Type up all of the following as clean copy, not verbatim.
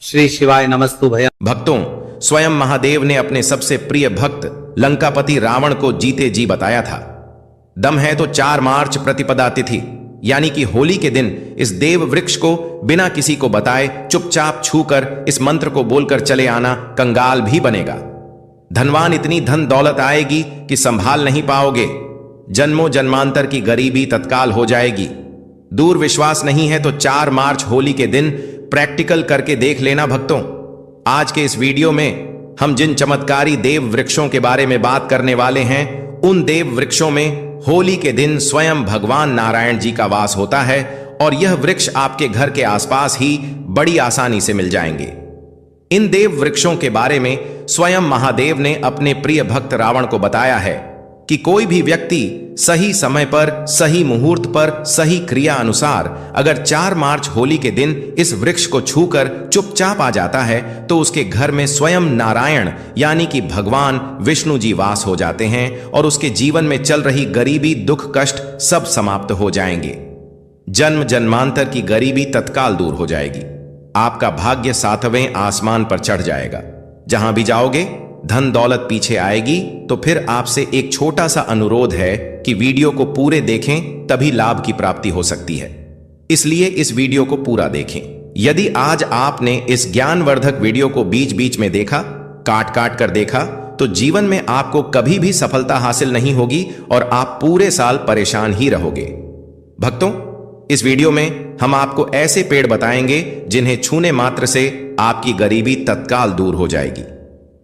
श्री शिवाय नमस्तु भैया। भक्तों, स्वयं महादेव ने अपने सबसे प्रिय भक्त लंकापति रावण को जीते जी बताया था। दम है तो 4 मार्च प्रतिपदा तिथि यानी कि होली के दिन इस देव वृक्ष को बिना किसी को बताए चुपचाप छूकर इस मंत्र को बोलकर चले आना, कंगाल भी बनेगा। धनवान इतनी धन दौलत आएगी कि संभाल नहीं पाओगे। जन्मों जन्मांतर की गरीबी तत्काल हो जाएगी। दूर विश्वास नहीं है तो 4 मार्च होली के दिन प्रैक्टिकल करके देख लेना भक्तों। आज के इस वीडियो में हम जिन चमत्कारी देव वृक्षों के बारे में बात करने वाले हैं, उन देव वृक्षों में होली के दिन स्वयं भगवान नारायण जी का वास होता है और यह वृक्ष आपके घर के आसपास ही बड़ी आसानी से मिल जाएंगे। इन देव वृक्षों के बारे में स्वयं महादेव ने अपने प्रिय भक्त रावण को बताया है कि कोई भी व्यक्ति सही समय पर, सही मुहूर्त पर, सही क्रिया अनुसार अगर 4 मार्च होली के दिन इस वृक्ष को छूकर चुपचाप आ जाता है तो उसके घर में स्वयं नारायण यानी कि भगवान विष्णु जी वास हो जाते हैं और उसके जीवन में चल रही गरीबी, दुख, कष्ट सब समाप्त हो जाएंगे। जन्म जन्मांतर की गरीबी तत्काल दूर हो जाएगी। आपका भाग्य 7वें आसमान पर चढ़ जाएगा। जहां भी जाओगे धन दौलत पीछे आएगी। तो फिर आपसे एक छोटा सा अनुरोध है कि वीडियो को पूरे देखें, तभी लाभ की प्राप्ति हो सकती है। इसलिए इस वीडियो को पूरा देखें। यदि आज आपने इस ज्ञानवर्धक वीडियो को बीच बीच में देखा, काट काट कर देखा, तो जीवन में आपको कभी भी सफलता हासिल नहीं होगी और आप पूरे साल परेशान ही रहोगे। भक्तों, इस वीडियो में हम आपको ऐसे पेड़ बताएंगे जिन्हें छूने मात्र से आपकी गरीबी तत्काल दूर हो जाएगी।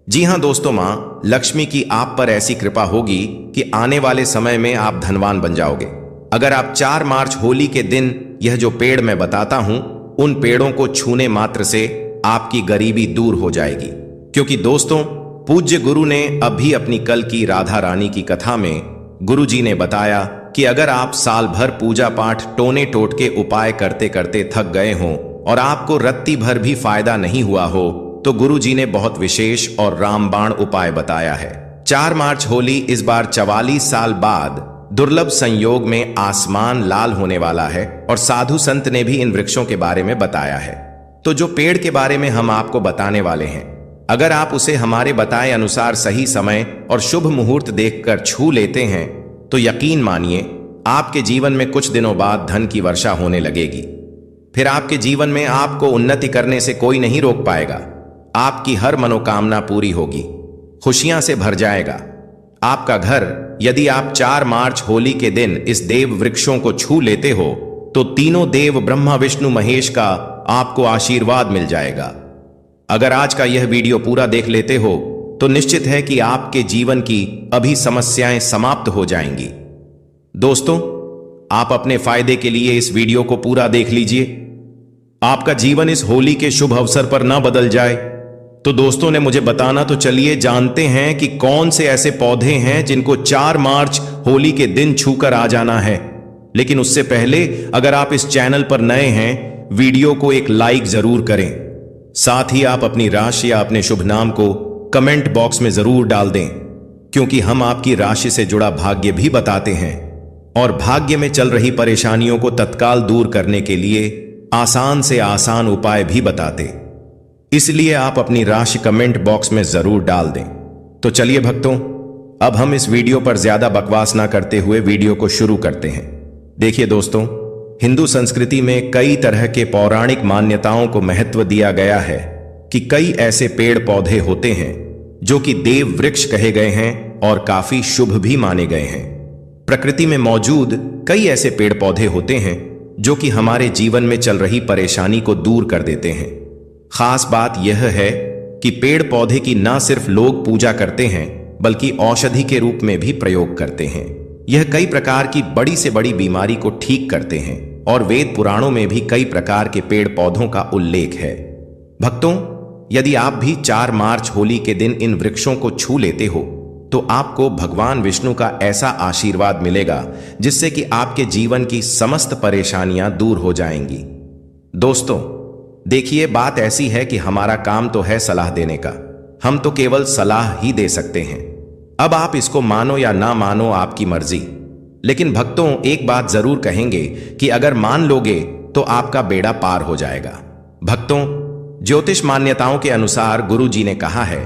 जी हां दोस्तों, मां लक्ष्मी की आप पर ऐसी कृपा होगी कि आने वाले समय में आप धनवान बन जाओगे। अगर आप 4 मार्च होली के दिन यह जो पेड़ मैं बताता हूं, उन पेड़ों को छूने मात्र से आपकी गरीबी दूर हो जाएगी। क्योंकि दोस्तों, पूज्य गुरु ने अभी अपनी कल की राधा रानी की कथा में गुरु जी ने बताया कि अगर आप साल भर पूजा पाठ टोने टोटके उपाय करते करते थक गए हों और आपको रत्ती भर भी फायदा नहीं हुआ हो, तो गुरु जी ने बहुत विशेष और रामबाण उपाय बताया है। 4 मार्च होली इस बार 44 साल बाद दुर्लभ संयोग में आसमान लाल होने वाला है और साधु संत ने भी इन वृक्षों के बारे में बताया है। तो जो पेड़ के बारे में हम आपको बताने वाले हैं, अगर आप उसे हमारे बताए अनुसार सही समय और शुभ मुहूर्त देखकर छू लेते हैं तो यकीन मानिए आपके जीवन में कुछ दिनों बाद धन की वर्षा होने लगेगी। फिर आपके जीवन में आपको उन्नति करने से कोई नहीं रोक पाएगा। आपकी हर मनोकामना पूरी होगी, खुशियां से भर जाएगा आपका घर। यदि आप 4 मार्च होली के दिन इस देव वृक्षों को छू लेते हो तो तीनों देव ब्रह्मा विष्णु महेश का आपको आशीर्वाद मिल जाएगा। अगर आज का यह वीडियो पूरा देख लेते हो तो निश्चित है कि आपके जीवन की अभी समस्याएं समाप्त हो जाएंगी। दोस्तों, आप अपने फायदे के लिए इस वीडियो को पूरा देख लीजिए। आपका जीवन इस होली के शुभ अवसर पर ना बदल जाए। तो दोस्तों ने मुझे बताना, तो चलिए जानते हैं कि कौन से ऐसे पौधे हैं जिनको 4 मार्च होली के दिन छूकर आ जाना है। लेकिन उससे पहले अगर आप इस चैनल पर नए हैं, वीडियो को एक लाइक जरूर करें। साथ ही आप अपनी राशि या अपने शुभ नाम को कमेंट बॉक्स में जरूर डाल दें, क्योंकि हम आपकी राशि से जुड़ा भाग्य भी बताते हैं और भाग्य में चल रही परेशानियों को तत्काल दूर करने के लिए आसान से आसान उपाय भी बताते। इसलिए आप अपनी राशि कमेंट बॉक्स में जरूर डाल दें। तो चलिए भक्तों, अब हम इस वीडियो पर ज्यादा बकवास ना करते हुए वीडियो को शुरू करते हैं। देखिए दोस्तों, हिंदू संस्कृति में कई तरह के पौराणिक मान्यताओं को महत्व दिया गया है कि कई ऐसे पेड़ पौधे होते हैं जो कि देव वृक्ष कहे गए हैं और काफी शुभ भी माने गए हैं। प्रकृति में मौजूद कई ऐसे पेड़ पौधे होते हैं जो कि हमारे जीवन में चल रही परेशानी को दूर कर देते हैं। खास बात यह है कि पेड़ पौधे की ना सिर्फ लोग पूजा करते हैं बल्कि औषधि के रूप में भी प्रयोग करते हैं। यह कई प्रकार की बड़ी से बड़ी बीमारी को ठीक करते हैं और वेद पुराणों में भी कई प्रकार के पेड़ पौधों का उल्लेख है। भक्तों, यदि आप भी 4 मार्च होली के दिन इन वृक्षों को छू लेते हो तो आपको भगवान विष्णु का ऐसा आशीर्वाद मिलेगा जिससे कि आपके जीवन की समस्त परेशानियां दूर हो जाएंगी। दोस्तों, देखिए, बात ऐसी है कि हमारा काम तो है सलाह देने का। हम तो केवल सलाह ही दे सकते हैं। अब आप इसको मानो या ना मानो, आपकी मर्जी। लेकिन भक्तों, एक बात जरूर कहेंगे कि अगर मान लोगे तो आपका बेड़ा पार हो जाएगा। भक्तों, ज्योतिष मान्यताओं के अनुसार गुरु जी ने कहा है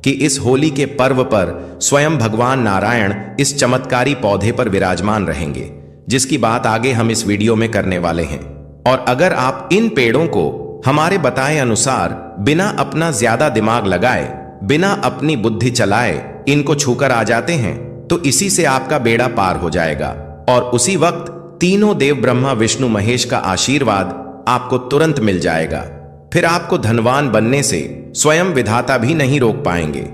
कि इस होली के पर्व पर स्वयं भगवान नारायण इस चमत्कारी पौधे पर विराजमान रहेंगे, जिसकी बात आगे हम इस वीडियो में करने वाले हैं। और अगर आप इन पेड़ों को हमारे बताए अनुसार बिना अपना ज्यादा दिमाग लगाए, बिना अपनी बुद्धि चलाए इनको छूकर आ जाते हैं, तो इसी से आपका बेड़ा पार हो जाएगा और उसी वक्त तीनों देव ब्रह्मा विष्णु महेश का आशीर्वाद आपको तुरंत मिल जाएगा। फिर आपको धनवान बनने से स्वयं विधाता भी नहीं रोक पाएंगे।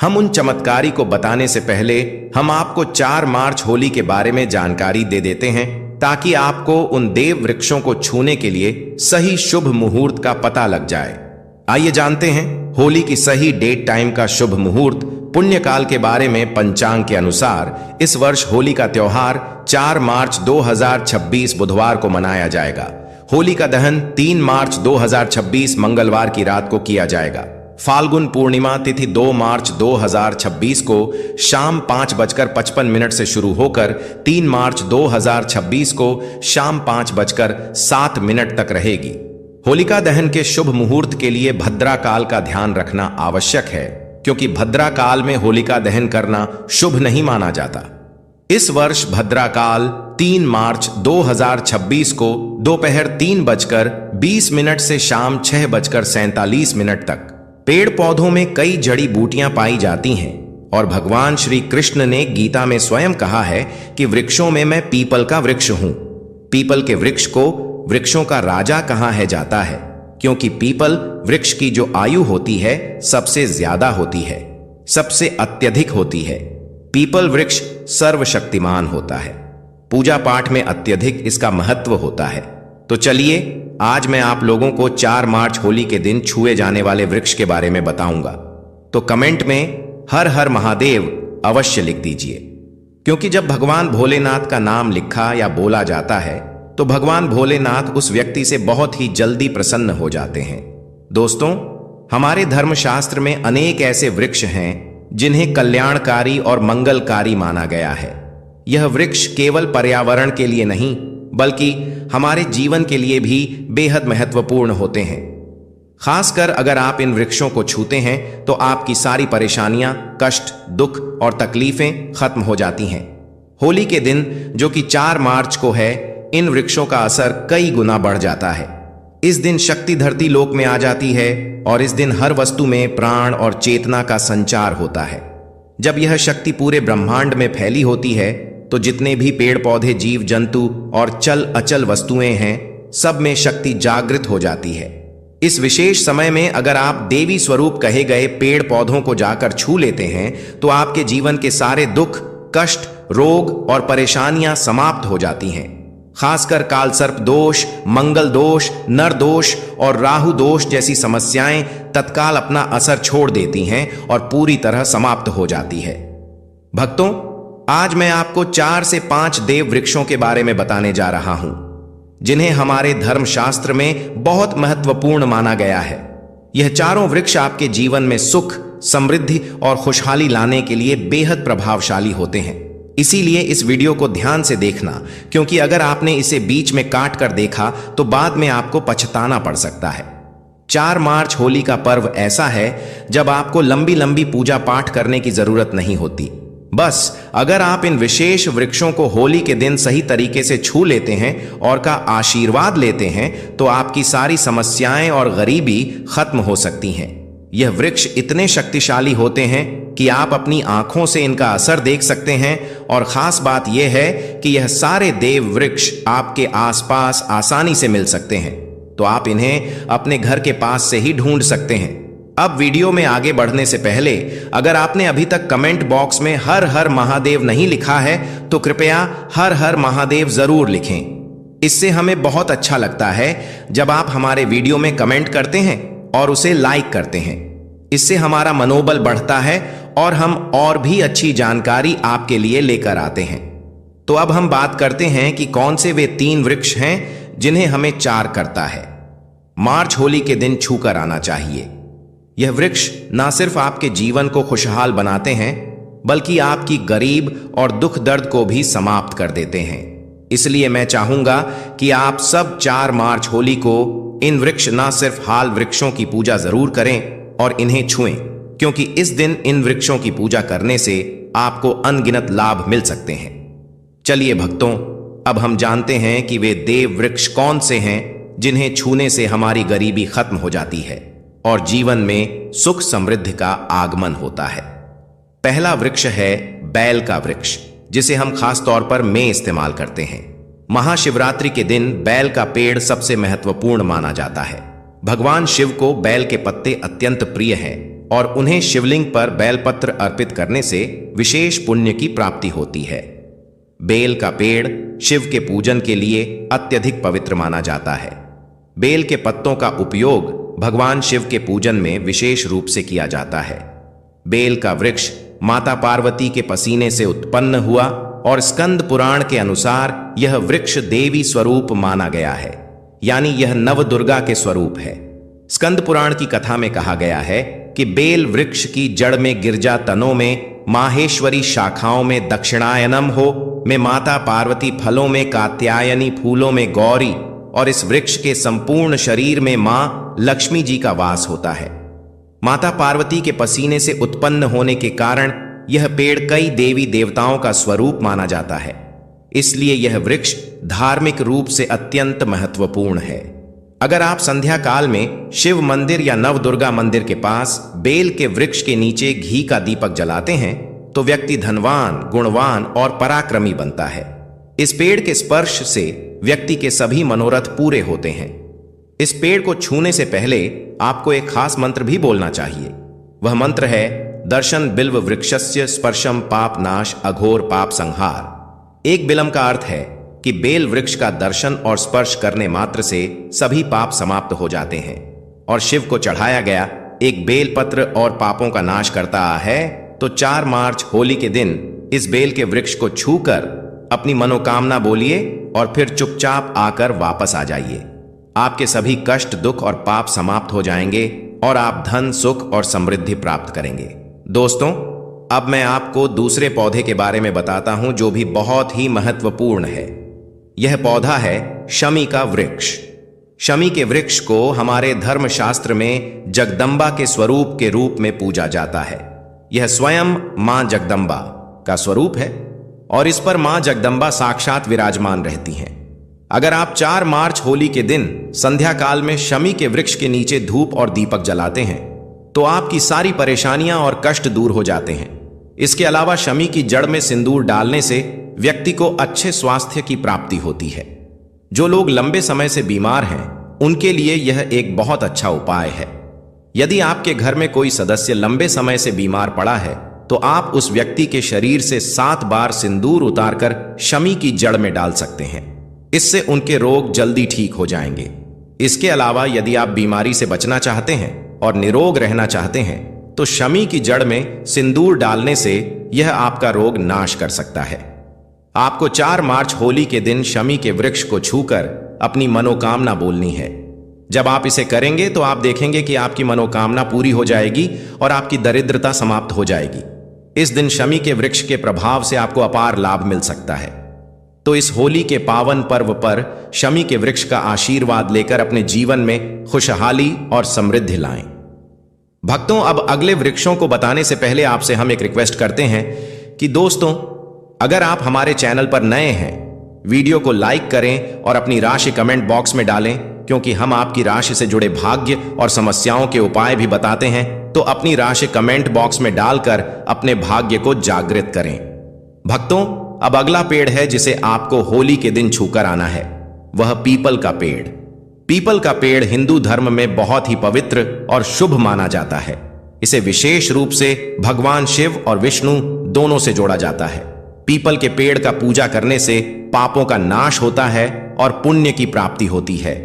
हम उन चमत्कारी को बताने से पहले हम आपको 4 मार्च होली के बारे में जानकारी दे देते हैं, ताकि आपको उन देव वृक्षों को छूने के लिए सही शुभ मुहूर्त का पता लग जाए। आइए जानते हैं होली की सही डेट टाइम का शुभ मुहूर्त। पुण्यकाल के बारे में पंचांग के अनुसार इस वर्ष होली का त्योहार 4 मार्च 2026 बुधवार को मनाया जाएगा। होली का दहन 3 मार्च 2026 मंगलवार की रात को किया जाएगा। फाल्गुन पूर्णिमा तिथि 2 मार्च 2026 को शाम 5:55 से शुरू होकर 3 मार्च 2026 को शाम 5:07 तक रहेगी। होलिका दहन के शुभ मुहूर्त के लिए भद्रा काल का ध्यान रखना आवश्यक है, क्योंकि भद्रा काल में होलिका दहन करना शुभ नहीं माना जाता। इस वर्ष भद्रा काल 3 मार्च 2026 को दोपहर 3:20 से शाम 6:47 तक। पेड़ पौधों में कई जड़ी बूटियां पाई जाती हैं और भगवान श्री कृष्ण ने गीता में स्वयं कहा है कि वृक्षों में मैं पीपल का वृक्ष हूं। पीपल के वृक्ष को वृक्षों का राजा कहा है जाता है, क्योंकि पीपल वृक्ष की जो आयु होती है सबसे ज्यादा होती है, सबसे अत्यधिक होती है। पीपल वृक्ष सर्वशक्तिमान होता है। पूजा पाठ में अत्यधिक इसका महत्व होता है। तो चलिए आज मैं आप लोगों को 4 मार्च होली के दिन छुए जाने वाले वृक्ष के बारे में बताऊंगा। तो कमेंट में हर हर महादेव अवश्य लिख दीजिए, क्योंकि जब भगवान भोलेनाथ का नाम लिखा या बोला जाता है तो भगवान भोलेनाथ उस व्यक्ति से बहुत ही जल्दी प्रसन्न हो जाते हैं। दोस्तों, हमारे धर्मशास्त्र में अनेक ऐसे वृक्ष हैं जिन्हें कल्याणकारी और मंगलकारी माना गया है। यह वृक्ष केवल पर्यावरण के लिए नहीं, बल्कि हमारे जीवन के लिए भी बेहद महत्वपूर्ण होते हैं। खासकर अगर आप इन वृक्षों को छूते हैं तो आपकी सारी परेशानियां, कष्ट, दुख और तकलीफें खत्म हो जाती हैं। होली के दिन, जो कि 4 मार्च को है, इन वृक्षों का असर कई गुना बढ़ जाता है। इस दिन शक्ति धरती लोक में आ जाती है और इस दिन हर वस्तु में प्राण और चेतना का संचार होता है। जब यह शक्ति पूरे ब्रह्मांड में फैली होती है तो जितने भी पेड़ पौधे, जीव जंतु और चल अचल वस्तुएं हैं, सब में शक्ति जागृत हो जाती है। इस विशेष समय में अगर आप देवी स्वरूप कहे गए पेड़ पौधों को जाकर छू लेते हैं तो आपके जीवन के सारे दुख, कष्ट, रोग और परेशानियां समाप्त हो जाती हैं। खासकर काल सर्प दोष, मंगल दोष, नर दोष और राहु दोष जैसी समस्याएं तत्काल अपना असर छोड़ देती हैं और पूरी तरह समाप्त हो जाती है। भक्तों, आज मैं आपको 4 से 5 देव वृक्षों के बारे में बताने जा रहा हूं, जिन्हें हमारे धर्मशास्त्र में बहुत महत्वपूर्ण माना गया है। यह चारों वृक्ष आपके जीवन में सुख, समृद्धि और खुशहाली लाने के लिए बेहद प्रभावशाली होते हैं। इसीलिए इस वीडियो को ध्यान से देखना, क्योंकि अगर आपने इसे बीच में काट कर देखा तो बाद में आपको पछताना पड़ सकता है। 4 मार्च होली का पर्व ऐसा है जब आपको लंबी लंबी पूजा पाठ करने की जरूरत नहीं होती। बस अगर आप इन विशेष वृक्षों को होली के दिन सही तरीके से छू लेते हैं और का आशीर्वाद लेते हैं तो आपकी सारी समस्याएं और गरीबी खत्म हो सकती हैं। यह वृक्ष इतने शक्तिशाली होते हैं कि आप अपनी आंखों से इनका असर देख सकते हैं और खास बात यह है कि यह सारे देव वृक्ष आपके आसपास आसानी से मिल सकते हैं, तो आप इन्हें अपने घर के पास से ही ढूंढ सकते हैं। अब वीडियो में आगे बढ़ने से पहले अगर आपने अभी तक कमेंट बॉक्स में हर हर महादेव नहीं लिखा है तो कृपया हर हर महादेव जरूर लिखें। इससे हमें बहुत अच्छा लगता है जब आप हमारे वीडियो में कमेंट करते हैं और उसे लाइक करते हैं। इससे हमारा मनोबल बढ़ता है और हम और भी अच्छी जानकारी आपके लिए लेकर आते हैं। तो अब हम बात करते हैं कि कौन से वे 3 वृक्ष हैं जिन्हें हमें 4 करता है। मार्च होली के दिन छूकर आना चाहिए। यह वृक्ष ना सिर्फ आपके जीवन को खुशहाल बनाते हैं, बल्कि आपकी गरीब और दुख दर्द को भी समाप्त कर देते हैं। इसलिए मैं चाहूंगा कि आप सब 4 मार्च होली को इन वृक्ष ना सिर्फ हाल वृक्षों की पूजा जरूर करें और इन्हें छुएं, क्योंकि इस दिन इन वृक्षों की पूजा करने से आपको अनगिनत लाभ मिल सकते हैं। चलिए भक्तों, अब हम जानते हैं कि वे देव वृक्ष कौन से हैं जिन्हें छूने से हमारी गरीबी खत्म हो जाती है और जीवन में सुख समृद्धि का आगमन होता है। पहला वृक्ष है बैल का वृक्ष, जिसे हम खास तौर पर में इस्तेमाल करते हैं। महाशिवरात्रि के दिन बैल का पेड़ सबसे महत्वपूर्ण माना जाता है। भगवान शिव को बैल के पत्ते अत्यंत प्रिय हैं और उन्हें शिवलिंग पर बेलपत्र अर्पित करने से विशेष पुण्य की प्राप्ति होती है। बेल का पेड़ शिव के पूजन के लिए अत्यधिक पवित्र माना जाता है। बेल के पत्तों का उपयोग भगवान शिव के पूजन में विशेष रूप से किया जाता है। बेल का वृक्ष माता पार्वती के पसीने से उत्पन्न हुआ और स्कंद पुराण के अनुसार यह वृक्ष देवी स्वरूप माना गया है, यानी यह नवदुर्गा के स्वरूप है। स्कंद पुराण की कथा में कहा गया है कि बेल वृक्ष की जड़ में गिरजा तनों में माहेश्वरी, शाखाओं में दक्षिणायनम हो में माता पार्वती, फलों में कात्यायनी, फूलों में गौरी और इस वृक्ष के संपूर्ण शरीर में मां लक्ष्मी जी का वास होता है। माता पार्वती के पसीने से उत्पन्न होने के कारण यह पेड़ कई देवी देवताओं का स्वरूप माना जाता है, इसलिए यह वृक्ष धार्मिक रूप से अत्यंत महत्वपूर्ण है। अगर आप संध्या काल में शिव मंदिर या नवदुर्गा मंदिर के पास बेल के वृक्ष के नीचे घी का दीपक जलाते हैं तो व्यक्ति धनवान, गुणवान और पराक्रमी बनता है। इस पेड़ के स्पर्श से व्यक्ति के सभी मनोरथ पूरे होते हैं। इस पेड़ को छूने से पहले आपको एक खास मंत्र भी बोलना चाहिए। वह मंत्र है दर्शन बिल्व वृक्षस्य स्पर्शम पाप नाश अघोर पाप संहार। एक बिलम का अर्थ है कि बेल वृक्ष का दर्शन और स्पर्श करने मात्र से सभी पाप समाप्त हो जाते हैं और शिव को चढ़ाया गया एक बेल पत्र और पापों का नाश करता है। तो 4 मार्च होली के दिन इस बेल के वृक्ष को छूकर अपनी मनोकामना बोलिए और फिर चुपचाप आकर वापस आ जाइए। आपके सभी कष्ट, दुख और पाप समाप्त हो जाएंगे और आप धन, सुख और समृद्धि प्राप्त करेंगे। दोस्तों, अब मैं आपको दूसरे पौधे के बारे में बताता हूं जो भी बहुत ही महत्वपूर्ण है। यह पौधा है शमी का वृक्ष। शमी के वृक्ष को हमारे धर्मशास्त्र में जगदम्बा के स्वरूप के रूप में पूजा जाता है। यह स्वयं मां जगदम्बा का स्वरूप है और इस पर मां जगदम्बा साक्षात विराजमान रहती हैं। अगर आप 4 मार्च होली के दिन संध्या काल में शमी के वृक्ष के नीचे धूप और दीपक जलाते हैं तो आपकी सारी परेशानियां और कष्ट दूर हो जाते हैं। इसके अलावा शमी की जड़ में सिंदूर डालने से व्यक्ति को अच्छे स्वास्थ्य की प्राप्ति होती है। जो लोग लंबे समय से बीमार हैं उनके लिए यह एक बहुत अच्छा उपाय है। यदि आपके घर में कोई सदस्य लंबे समय से बीमार पड़ा है तो आप उस व्यक्ति के शरीर से 7 बार सिंदूर उतारकर शमी की जड़ में डाल सकते हैं। इससे उनके रोग जल्दी ठीक हो जाएंगे। इसके अलावा यदि आप बीमारी से बचना चाहते हैं और निरोग रहना चाहते हैं तो शमी की जड़ में सिंदूर डालने से यह आपका रोग नाश कर सकता है। आपको 4 मार्च होली के दिन शमी के वृक्ष को छूकर अपनी मनोकामना बोलनी है। जब आप इसे करेंगे तो आप देखेंगे कि आपकी मनोकामना पूरी हो जाएगी और आपकी दरिद्रता समाप्त हो जाएगी। इस दिन शमी के वृक्ष के प्रभाव से आपको अपार लाभ मिल सकता है। तो इस होली के पावन पर्व पर शमी के वृक्ष का आशीर्वाद लेकर अपने जीवन में खुशहाली और समृद्धि लाएं। भक्तों, अब अगले वृक्षों को बताने से पहले आपसे हम एक रिक्वेस्ट करते हैं कि दोस्तों, अगर आप हमारे चैनल पर नए हैं, वीडियो को लाइक करें और अपनी राशि कमेंट बॉक्स में डालें, क्योंकि हम आपकी राशि से जुड़े भाग्य और समस्याओं के उपाय भी बताते हैं। तो अपनी राशि कमेंट बॉक्स में डालकर अपने भाग्य को जागृत करें। भक्तों, अब अगला पेड़ है जिसे आपको होली के दिन छूकर आना है, वह पीपल का पेड़। पीपल का पेड़ हिंदू धर्म में बहुत ही पवित्र और शुभ माना जाता है। इसे विशेष रूप से भगवान शिव और विष्णु दोनों से जोड़ा जाता है। पीपल के पेड़ का पूजा करने से पापों का नाश होता है और पुण्य की प्राप्ति होती है।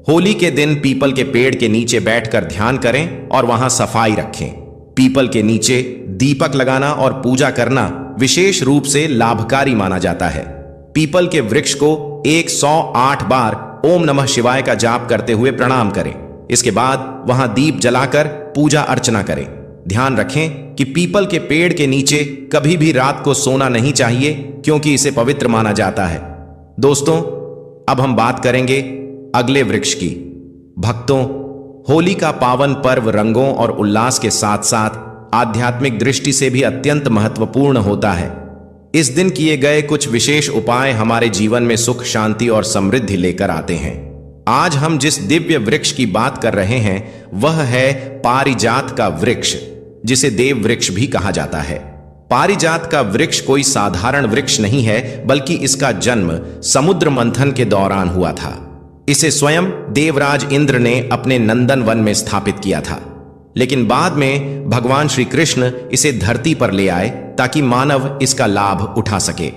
होली के दिन पीपल के पेड़ के नीचे बैठकर ध्यान करें और वहां सफाई रखें। पीपल के नीचे दीपक लगाना और पूजा करना विशेष रूप से लाभकारी माना जाता है। पीपल के वृक्ष को 108 बार ओम नमः शिवाय का जाप करते हुए प्रणाम करें। इसके बाद वहां दीप जलाकर पूजा अर्चना करें। ध्यान रखें कि पीपल के पेड़ के नीचे कभी भी रात को सोना नहीं चाहिए, क्योंकि इसे पवित्र माना जाता है। दोस्तों, अब हम बात करेंगे अगले वृक्ष की। भक्तों, होली का पावन पर्व रंगों और उल्लास के साथ साथ आध्यात्मिक दृष्टि से भी अत्यंत महत्वपूर्ण होता है। इस दिन किए गए कुछ विशेष उपाय हमारे जीवन में सुख, शांति और समृद्धि लेकर आते हैं। आज हम जिस दिव्य वृक्ष की बात कर रहे हैं वह है पारिजात का वृक्ष, जिसे देव वृक्ष भी कहा जाता है। पारिजात का वृक्ष कोई साधारण वृक्ष नहीं है, बल्कि इसका जन्म समुद्र मंथन के दौरान हुआ था। इसे स्वयं देवराज इंद्र ने अपने नंदन वन में स्थापित किया था, लेकिन बाद में भगवान श्री कृष्ण इसे धरती पर ले आए ताकि मानव इसका लाभ उठा सके।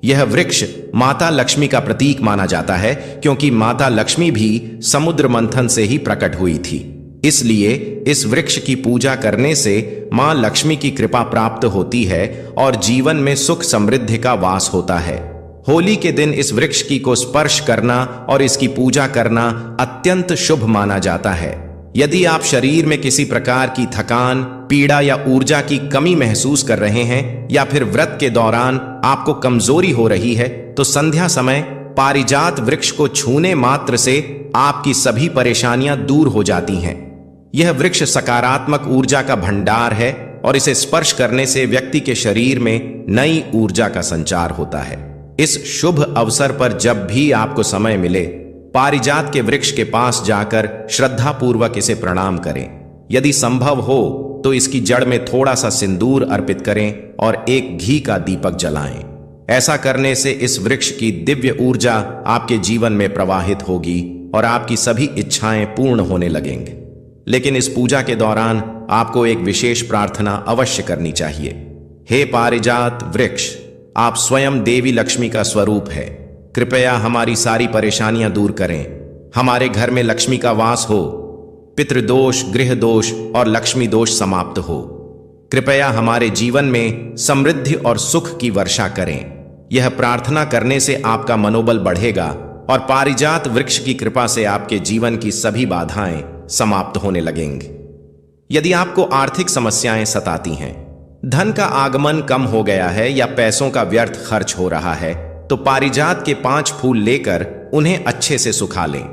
यह वृक्ष माता लक्ष्मी का प्रतीक माना जाता है, क्योंकि माता लक्ष्मी भी समुद्र मंथन से ही प्रकट हुई थी। इसलिए इस वृक्ष की पूजा करने से मां लक्ष्मी की कृपा प्राप्त होती है और जीवन में सुख समृद्धि का वास होता है। होली के दिन इस वृक्ष की को स्पर्श करना और इसकी पूजा करना अत्यंत शुभ माना जाता है। यदि आप शरीर में किसी प्रकार की थकान, पीड़ा या ऊर्जा की कमी महसूस कर रहे हैं, या फिर व्रत के दौरान आपको कमजोरी हो रही है, तो संध्या समय पारिजात वृक्ष को छूने मात्र से आपकी सभी परेशानियां दूर हो जाती हैं। यह वृक्ष सकारात्मक ऊर्जा का भंडार है और इसे स्पर्श करने से व्यक्ति के शरीर में नई ऊर्जा का संचार होता है। इस शुभ अवसर पर जब भी आपको समय मिले, पारिजात के वृक्ष के पास जाकर श्रद्धापूर्वक इसे प्रणाम करें। यदि संभव हो तो इसकी जड़ में थोड़ा सा सिंदूर अर्पित करें और एक घी का दीपक जलाएं। ऐसा करने से इस वृक्ष की दिव्य ऊर्जा आपके जीवन में प्रवाहित होगी और आपकी सभी इच्छाएं पूर्ण होने लगेंगी। लेकिन इस पूजा के दौरान आपको एक विशेष प्रार्थना अवश्य करनी चाहिए। हे पारिजात वृक्ष, आप स्वयं देवी लक्ष्मी का स्वरूप है। कृपया हमारी सारी परेशानियां दूर करें। हमारे घर में लक्ष्मी का वास हो, पितृदोष, गृह दोष और लक्ष्मी दोष समाप्त हो। कृपया हमारे जीवन में समृद्धि और सुख की वर्षा करें। यह प्रार्थना करने से आपका मनोबल बढ़ेगा और पारिजात वृक्ष की कृपा से आपके जीवन की सभी बाधाएं समाप्त होने लगेंगी। यदि आपको आर्थिक समस्याएं सताती हैं, धन का आगमन कम हो गया है या पैसों का व्यर्थ खर्च हो रहा है, तो पारिजात के 5 फूल लेकर उन्हें अच्छे से सुखा लें।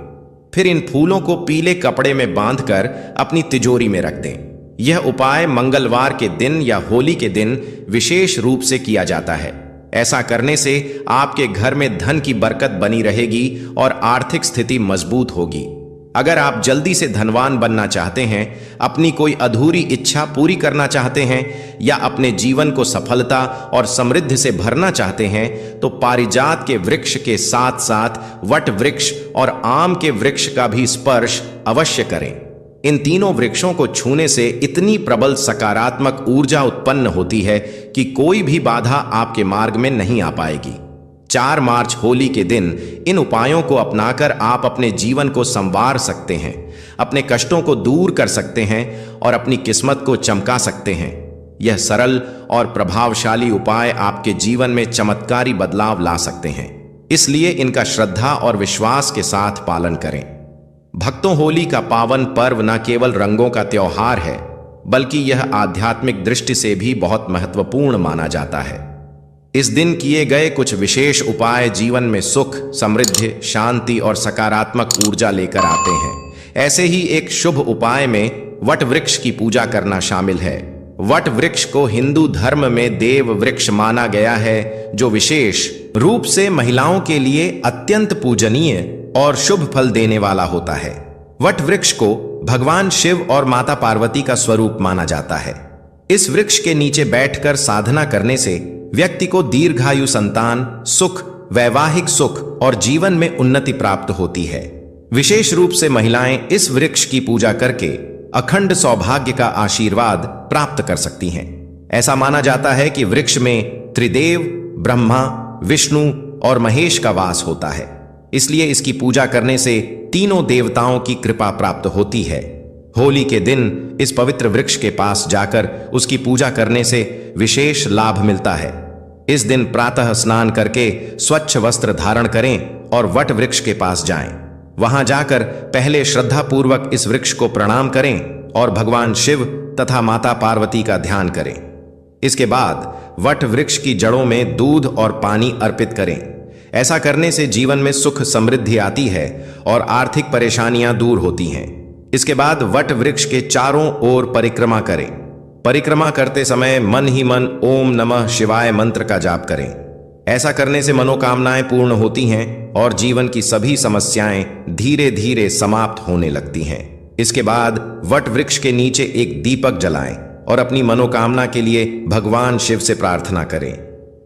फिर इन फूलों को पीले कपड़े में बांधकर अपनी तिजोरी में रख दें। यह उपाय मंगलवार के दिन या होली के दिन विशेष रूप से किया जाता है। ऐसा करने से आपके घर में धन की बरकत बनी रहेगी और आर्थिक स्थिति मजबूत होगी। अगर आप जल्दी से धनवान बनना चाहते हैं, अपनी कोई अधूरी इच्छा पूरी करना चाहते हैं या अपने जीवन को सफलता और समृद्धि से भरना चाहते हैं, तो पारिजात के वृक्ष के साथ साथ वट वृक्ष और आम के वृक्ष का भी स्पर्श अवश्य करें। इन तीनों वृक्षों को छूने से इतनी प्रबल सकारात्मक ऊर्जा उत्पन्न होती है कि कोई भी बाधा आपके मार्ग में नहीं आ पाएगी। 4 मार्च होली के दिन इन उपायों को अपनाकर आप अपने जीवन को संवार सकते हैं, अपने कष्टों को दूर कर सकते हैं और अपनी किस्मत को चमका सकते हैं। यह सरल और प्रभावशाली उपाय आपके जीवन में चमत्कारी बदलाव ला सकते हैं, इसलिए इनका श्रद्धा और विश्वास के साथ पालन करें। भक्तों, होली का पावन पर्व न केवल रंगों का त्योहार है, बल्कि यह आध्यात्मिक दृष्टि से भी बहुत महत्वपूर्ण माना जाता है। इस दिन किए गए कुछ विशेष उपाय जीवन में सुख, समृद्धि, शांति और सकारात्मक ऊर्जा लेकर आते हैं। ऐसे ही एक शुभ उपाय में वट वृक्ष की पूजा करना शामिल है। वट वृक्ष को हिंदू धर्म में देव वृक्ष माना गया है, जो विशेष रूप से महिलाओं के लिए अत्यंत पूजनीय और शुभ फल देने वाला होता है। वट वृक्ष को भगवान शिव और माता पार्वती का स्वरूप माना जाता है। इस वृक्ष के नीचे बैठकर साधना करने से व्यक्ति को दीर्घायु, संतान, सुख, वैवाहिक सुख और जीवन में उन्नति प्राप्त होती है। विशेष रूप से महिलाएं इस वृक्ष की पूजा करके अखंड सौभाग्य का आशीर्वाद प्राप्त कर सकती हैं। ऐसा माना जाता है कि वृक्ष में त्रिदेव, ब्रह्मा, विष्णु और महेश का वास होता है, इसलिए इसकी पूजा करने से तीनों देवताओं की कृपा प्राप्त होती है। होली के दिन इस पवित्र वृक्ष के पास जाकर उसकी पूजा करने से विशेष लाभ मिलता है। इस दिन प्रातः स्नान करके स्वच्छ वस्त्र धारण करें और वट वृक्ष के पास जाएं। वहां जाकर पहले श्रद्धापूर्वक इस वृक्ष को प्रणाम करें और भगवान शिव तथा माता पार्वती का ध्यान करें। इसके बाद वट वृक्ष की जड़ों में दूध और पानी अर्पित करें। ऐसा करने से जीवन में सुख समृद्धि आती है और आर्थिक परेशानियां दूर होती हैं। इसके बाद वट वृक्ष के चारों ओर परिक्रमा करें। परिक्रमा करते समय मन ही मन ओम नमः शिवाय मंत्र का जाप करें। ऐसा करने से मनोकामनाएं पूर्ण होती हैं और जीवन की सभी समस्याएं धीरे धीरे समाप्त होने लगती हैं। इसके बाद वट वृक्ष के नीचे एक दीपक जलाएं और अपनी मनोकामना के लिए भगवान शिव से प्रार्थना करें।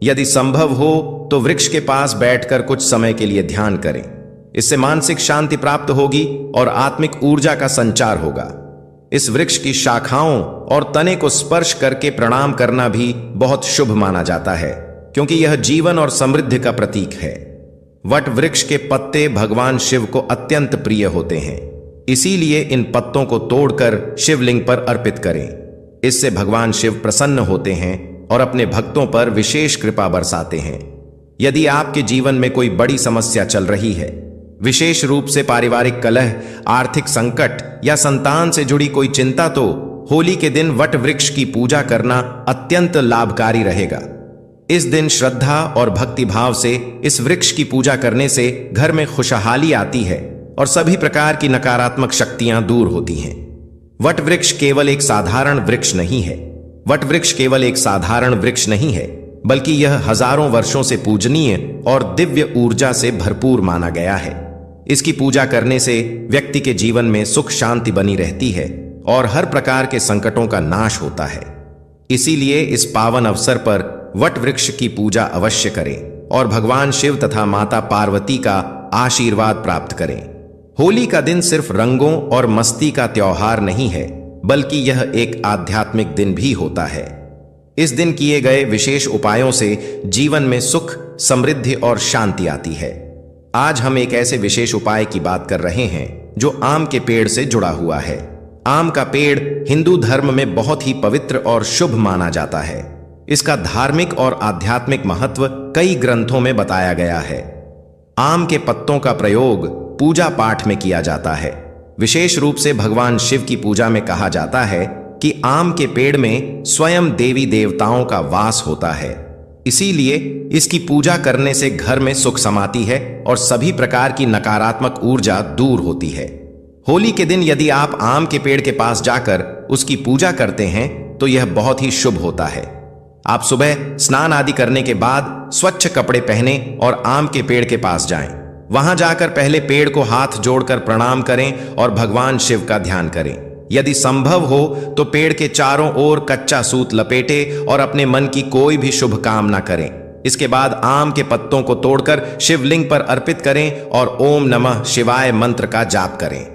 यदि संभव हो तो वृक्ष के पास बैठकर कुछ समय के लिए ध्यान करें। इससे मानसिक शांति प्राप्त होगी और आत्मिक ऊर्जा का संचार होगा। इस वृक्ष की शाखाओं और तने को स्पर्श करके प्रणाम करना भी बहुत शुभ माना जाता है, क्योंकि यह जीवन और समृद्धि का प्रतीक है। वट वृक्ष के पत्ते भगवान शिव को अत्यंत प्रिय होते हैं, इसीलिए इन पत्तों को तोड़कर शिवलिंग पर अर्पित करें। इससे भगवान शिव प्रसन्न होते हैं और अपने भक्तों पर विशेष कृपा बरसाते हैं। यदि आपके जीवन में कोई बड़ी समस्या चल रही है, विशेष रूप से पारिवारिक कलह, आर्थिक संकट या संतान से जुड़ी कोई चिंता, तो होली के दिन वट वृक्ष की पूजा करना अत्यंत लाभकारी रहेगा। इस दिन श्रद्धा और भक्ति भाव से इस वृक्ष की पूजा करने से घर में खुशहाली आती है और सभी प्रकार की नकारात्मक शक्तियां दूर होती हैं। वट वृक्ष केवल एक साधारण वृक्ष नहीं है। वट वृक्ष केवल एक साधारण वृक्ष नहीं है, बल्कि यह हजारों वर्षों से पूजनीय और दिव्य ऊर्जा से भरपूर माना गया है। इसकी पूजा करने से व्यक्ति के जीवन में सुख शांति बनी रहती है और हर प्रकार के संकटों का नाश होता है। इसीलिए इस पावन अवसर पर वट वृक्ष की पूजा अवश्य करें और भगवान शिव तथा माता पार्वती का आशीर्वाद प्राप्त करें। होली का दिन सिर्फ रंगों और मस्ती का त्योहार नहीं है, बल्कि यह एक आध्यात्मिक दिन भी होता है। इस दिन किए गए विशेष उपायों से जीवन में सुख, समृद्धि और शांति आती है। आज हम एक ऐसे विशेष उपाय की बात कर रहे हैं जो आम के पेड़ से जुड़ा हुआ है। आम का पेड़ हिंदू धर्म में बहुत ही पवित्र और शुभ माना जाता है। इसका धार्मिक और आध्यात्मिक महत्व कई ग्रंथों में बताया गया है। आम के पत्तों का प्रयोग पूजा पाठ में किया जाता है। विशेष रूप से भगवान शिव की पूजा में कहा जाता है कि आम के पेड़ में स्वयं देवी देवताओं का वास होता है। इसीलिए इसकी पूजा करने से घर में सुख समाती है और सभी प्रकार की नकारात्मक ऊर्जा दूर होती है। होली के दिन यदि आप आम के पेड़ के पास जाकर उसकी पूजा करते हैं तो यह बहुत ही शुभ होता है। आप सुबह स्नान आदि करने के बाद स्वच्छ कपड़े पहने और आम के पेड़ के पास जाएं। वहां जाकर पहले पेड़ को हाथ जोड़कर प्रणाम करें और भगवान शिव का ध्यान करें। यदि संभव हो तो पेड़ के चारों ओर कच्चा सूत लपेटे और अपने मन की कोई भी शुभ कामना करें। इसके बाद आम के पत्तों को तोड़कर शिवलिंग पर अर्पित करें और ओम नमः शिवाय मंत्र का जाप करें।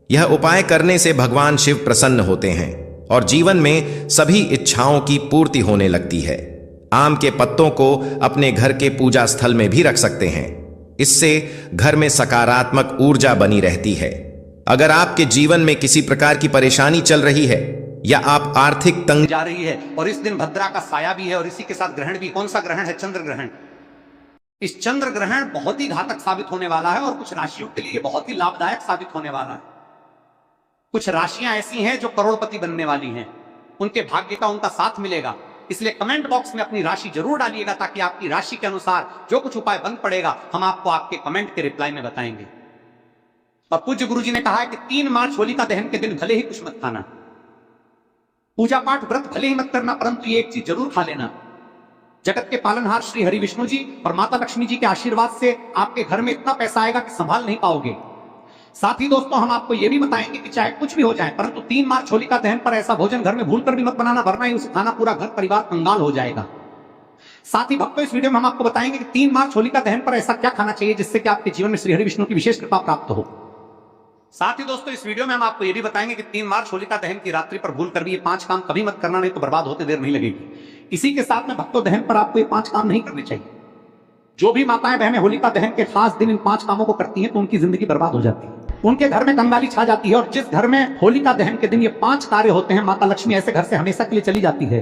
यह उपाय करने से भगवान शिव प्रसन्न होते हैं और जीवन में सभी इच्छाओं की पूर्ति होने लगती है। आम के पत्तों को अपने घर के पूजा स्थल में भी रख सकते हैं। इससे घर में सकारात्मक ऊर्जा बनी रहती है। अगर आपके जीवन में किसी प्रकार की परेशानी चल रही है या आप आर्थिक तंग जा रही है, और इस दिन भद्रा का साया भी है और इसी के साथ ग्रहण भी। कौन सा ग्रहण है? चंद्र ग्रहण। इस चंद्र ग्रहण बहुत ही घातक साबित होने वाला है और कुछ राशियों के लिए बहुत ही लाभदायक साबित होने वाला है। कुछ राशियां ऐसी हैं जो करोड़पति बनने वाली हैं, उनके भाग्य का उनका साथ मिलेगा। इसलिए कमेंट बॉक्स में अपनी राशि जरूर डालिएगा, ताकि आपकी राशि के अनुसार जो कुछ उपाय बन पड़ेगा हम आपको आपके कमेंट के रिप्लाई में बताएंगे। और पूज्य गुरुजी ने कहा है कि 3 मार्च होलिका दहन के दिन भले ही कुछ मत खाना, पूजा पाठ व्रत भले ही मत करना, परंतु ये एक चीज जरूर खा लेना। जगत के पालनहार श्री हरि विष्णु जी और माता लक्ष्मी जी के आशीर्वाद से आपके घर में इतना पैसा आएगा कि संभाल नहीं पाओगे। साथ ही दोस्तों हम आपको यह भी बताएंगे कि चाहे कुछ भी हो जाए, परंतु 3 मार्च होलिका दहन पर ऐसा भोजन घर में भूलकर भी मत बनाना, वरना ही उसे खाना पूरा घर परिवार कंगाल हो जाएगा। साथ ही भक्तों इस वीडियो में हम आपको बताएंगे कि 3 मार्च होलिका दहन पर ऐसा क्या खाना चाहिए जिससे कि आपके जीवन में श्री हरि विष्णु की विशेष कृपा प्राप्त हो। साथ ही दोस्तों इस वीडियो में हम आपको यह भी बताएंगे कि 3 मार्च होलिका दहन की रात्रि पर भूल कर भी ये 5 काम कभी मत करना, नहीं तो बर्बाद होते देर नहीं लगेगी। इसी के साथ में भक्तों दहन पर आपको ये 5 काम नहीं करने चाहिए। जो भी माताएं बहनें होलिका दहन के खास दिन इन 5 कामों को करती हैं तो उनकी जिंदगी बर्बाद हो जाती है, उनके घर में कंगाली छा जाती है। और जिस घर में होलिका दहन के दिन ये 5 कार्य होते हैं, माता लक्ष्मी ऐसे घर से हमेशा के लिए चली जाती है।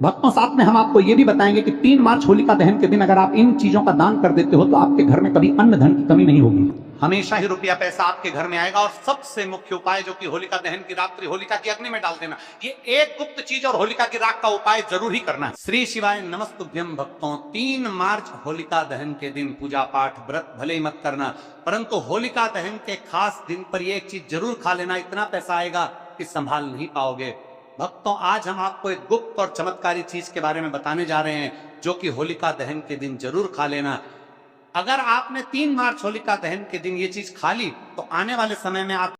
भक्तों, साथ में हम आपको यह भी बताएंगे कि 3 मार्च होलिका दहन के दिन अगर आप इन चीजों का दान कर देते हो तो आपके घर में कभी अन्न धन की कमी नहीं होगी, हमेशा ही रुपया पैसा आपके घर में आएगा। और सबसे मुख्य उपाय जो कि होलिका दहन की रात्रि होलिका की अग्नि में डाल देना, ये एक गुप्त चीज और होलिका की राख का उपाय जरूर ही करना है। श्री शिवाय नमस्तुभ्यम। भक्तों, 3 मार्च होलिका दहन के दिन पूजा पाठ व्रत भले ही मत करना, परंतु होलिका दहन के खास दिन पर ये एक चीज जरूर खा लेना, इतना पैसा आएगा कि संभाल नहीं पाओगे। भक्तों, आज हम आपको एक गुप्त और चमत्कारी चीज के बारे में बताने जा रहे हैं जो कि होलिका दहन के दिन जरूर खा लेना। अगर आपने 3 मार्च होलिका दहन के दिन ये चीज खा ली तो आने वाले समय में आप